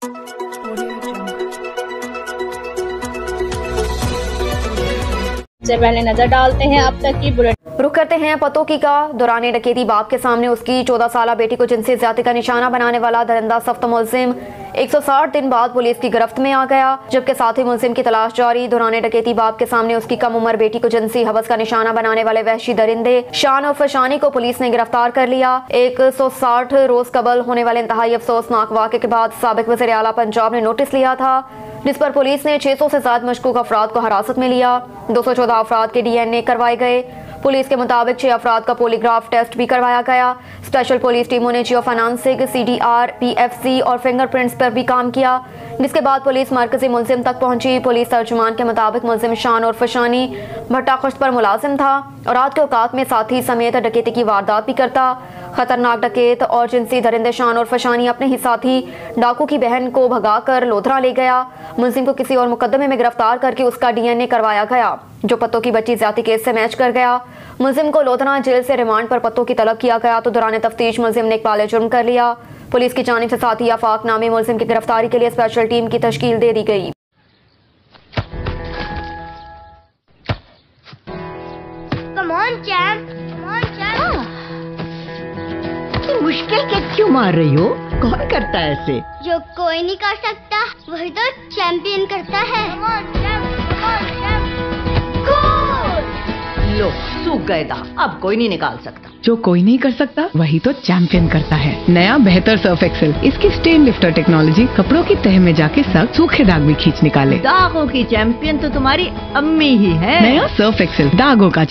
से पहले नजर डालते हैं अब तक की बुलेटिन। रुक करते हैं पतोकी का। दौरान डकैती बाप के सामने उसकी 14 साला बेटी को जिनसी ज्यादती का निशाना बनाने वाला दरिंदा सख्त मुलजिम 160 दिन बाद पुलिस की गिरफ्त में आ गया, जबकि साथी मुलजिम की तलाश जारी। दौरान डकैती बाप के सामने उसकी कम उम्र बेटी को जिनसी हवस का निशाना बनाने वाले वहशी दरिंदे शान और फशानी को पुलिस ने गिरफ्तार कर लिया। 160 रोज कबल होने वाले इंतहाई अफसोसनाक वाक़े के बाद साबिक वज़ीर आला पंजाब ने नोटिस लिया था, जिस पर पुलिस ने 600 से ज्यादा मशकूक अफराद को हिरासत में लिया। 214 अफराद के DNA करवाए गए। पुलिस के मुताबिक 6 अफराद का पॉलीग्राफ टेस्ट भी करवाया गया। स्पेशल पुलिस टीमों ने जियो फाइनेंसिंग, CDR, PFC और फिंगरप्रिंट्स पर भी काम किया, जिसके बाद पुलिस मरकजी मुलजिम तक पहुंची। पुलिस तर्जुमान के मुताबिक मुलजिम शान और फशानी भट्टा खुश्त पर मुलाजिम था और रात के औकात में साथी समेत डकैती की वारदात भी करता। खतरनाक डकैत और जिनसी दरिंदे शान और फशानी अपने ही साथी डाकू की बहन को भगाकर लोधरा ले गया। मुलजिम को किसी और मुकदमे में गिरफ्तार करके उसका DNA करवाया गया, जो पत्तों की बच्ची ज्यादती केस से मैच कर गया। मुलजिम को लोधरा जेल से रिमांड पर पत्तों की तलब किया गया, तो दौरान तफ्तीश मुलजिम ने इकबाल जुर्म कर लिया। पुलिस की जानिब से साथी आफाक नामी मुलजिम की गिरफ्तारी के लिए स्पेशल टीम की तश्कील दे दी गई। मुश्किल के क्यों मार रही हो? कौन करता है ऐसे? जो कोई नहीं कर सकता वही तो चैंपियन करता है। लो सूख गए दाग, अब कोई नहीं निकाल सकता। जो कोई नहीं कर सकता वही तो चैंपियन करता है। नया बेहतर सर्फ एक्सेल, इसकी स्टेन लिफ्टर टेक्नोलॉजी कपड़ों की तह में जाके सख्त सूखे दाग भी खींच निकाले। दागों की चैंपियन तो तुम्हारी अम्मी ही है। नया सर्फ एक्सेल दागों का